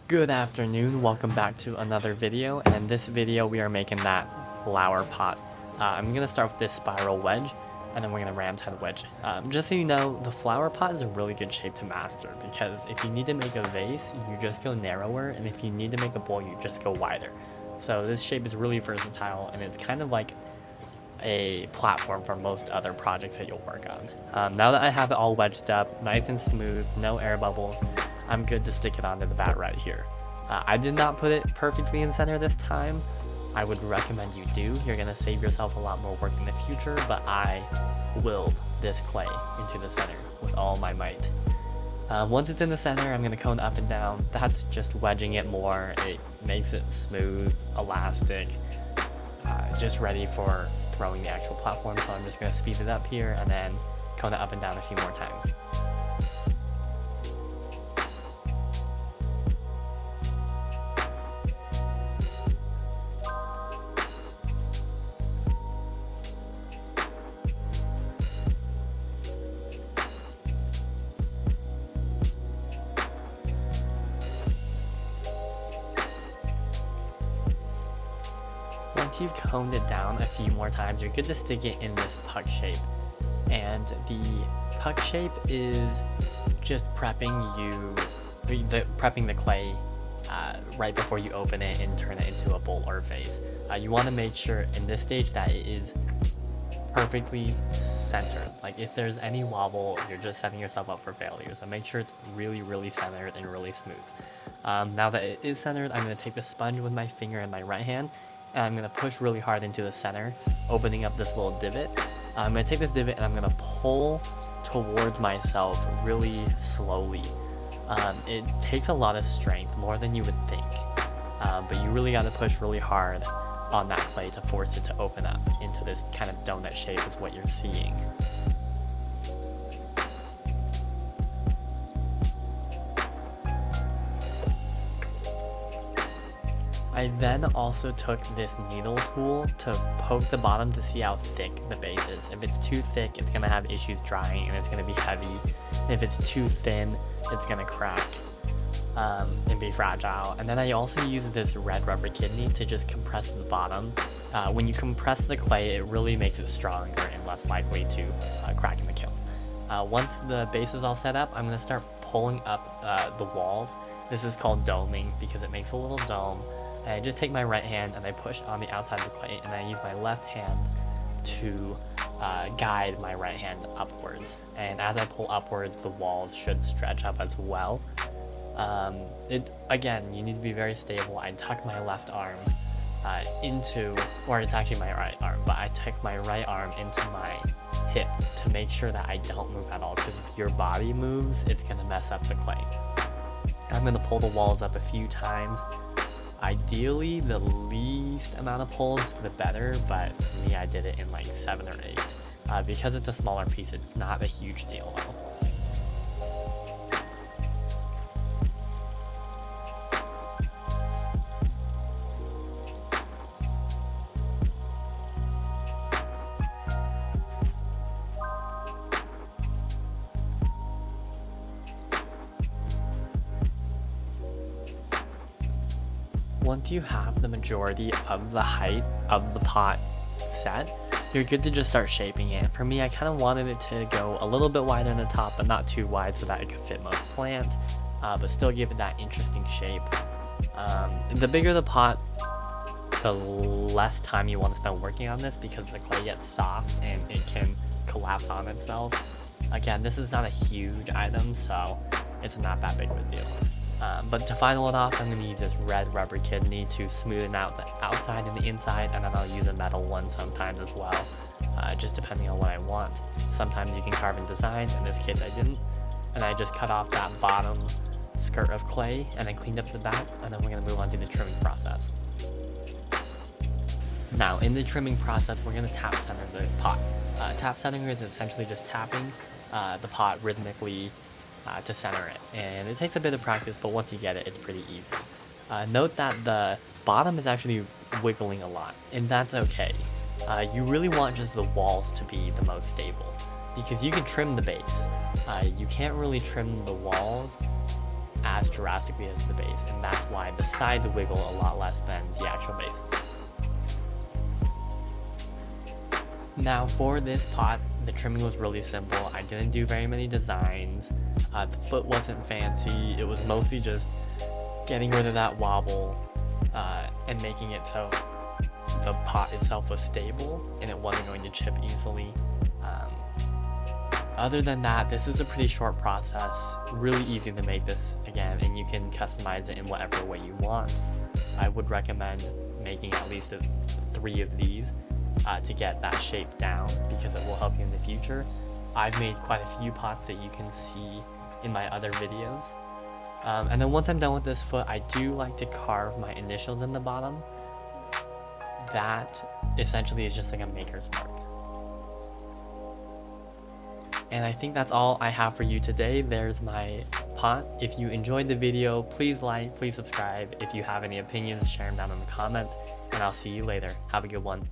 Good afternoon, welcome back to another video, and in this video we are making that flower pot. I'm going to start with this spiral wedge, and then we're going to ram's head wedge. Just so you know, the flower pot is a really good shape to master, because if you need to make a vase, you just go narrower, and if you need to make a bowl, you just go wider. So this shape is really versatile, and it's kind of like a platform for most other projects that you'll work on. Now that I have it all wedged up, nice and smooth, no air bubbles, I'm good to stick it onto the bat right here. I did not put it perfectly in center this time. I would recommend you do. You're going to save yourself a lot more work in the future, but I willed this clay into the center with all my might. Once it's in the center, I'm going to cone up and down. That's just wedging it more. It makes it smooth, elastic, just ready for throwing the actual platform. So I'm just going to speed it up here and then cone it up and down a few more times. Once you've coned it down a few more times, you're good to stick it in this puck shape. And the puck shape is just prepping the clay right before you open it and turn it into a bowl or vase. You want to make sure in this stage that it is perfectly centered. Like if there's any wobble, you're just setting yourself up for failure. So make sure it's really centered and really smooth. Now that it is centered, I'm going to take the sponge with my finger in my right hand, and I'm going to push really hard into the center, opening up this little divot. I'm going to take this divot and I'm going to pull towards myself really slowly. It takes a lot of strength, more than you would think, but you really got to push really hard on that clay to force it to open up into this kind of donut shape is what you're seeing. I then also took this needle tool to poke the bottom to see how thick the base is. If it's too thick, it's going to have issues drying and it's going to be heavy. If it's too thin, it's going to crack and be fragile. And then I also use this red rubber kidney to just compress the bottom. When you compress the clay, it really makes it stronger and less likely to crack in the kiln. Once the base is all set up, I'm going to start pulling up the walls. This is called doming because it makes a little dome. And I just take my right hand and I push on the outside of the clay, and I use my left hand to guide my right hand upwards. And as I pull upwards, the walls should stretch up as well. Again, you need to be very stable. I tuck my left arm or it's actually my right arm, but I tuck my right arm into my hip to make sure that I don't move at all, because if your body moves, it's going to mess up the clay. I'm going to pull the walls up a few times. Ideally, the least amount of pulls, the better, but for me, I did it in like 7 or 8. Because it's a smaller piece, it's not a huge deal though. Once you have the majority of the height of the pot set, you're good to just start shaping it. For me, I kind of wanted it to go a little bit wider in the top, but not too wide so that it could fit most plants, but still give it that interesting shape. The bigger the pot, the less time you want to spend working on this, because the clay gets soft and it can collapse on itself. Again, this is not a huge item, so it's not that big of a deal. But to final it off, I'm going to use this red rubber kidney to smoothen out the outside and the inside, and then I'll use a metal one sometimes as well, just depending on what I want. Sometimes you can carve and design, in this case I didn't, and I just cut off that bottom skirt of clay and then cleaned up the back, and then we're going to move on to the trimming process. Now, in the trimming process, we're going to tap center the pot. Tap centering is essentially just tapping the pot rhythmically to center it, and it takes a bit of practice, but once you get it, it's pretty easy. Note that the bottom is actually wiggling a lot, and that's okay. You really want just the walls to be the most stable, because you can trim the base. You can't really trim the walls as drastically as the base, and that's the sides wiggle a lot less than the actual base. Now for this pot, the trimming was really simple. I didn't do very many designs. The foot wasn't fancy. It was mostly just getting rid of that wobble and making it so the pot itself was stable and it wasn't going to chip easily. Other than that, this is a pretty short process, really easy to make this again, and you can customize it in whatever way you want. I would recommend making at least 3 of these to get that shape down, because it will help you in the future. I've made quite a few pots that you can see in my other videos. And then once I'm done with this foot, I do like to carve my initials in the bottom. That essentially is just like a maker's mark. And I think that's all I have for you today. There's my pot. If you enjoyed the video, please like, please subscribe. If you have any opinions, share them down in the comments, and I'll see you later. Have a good one.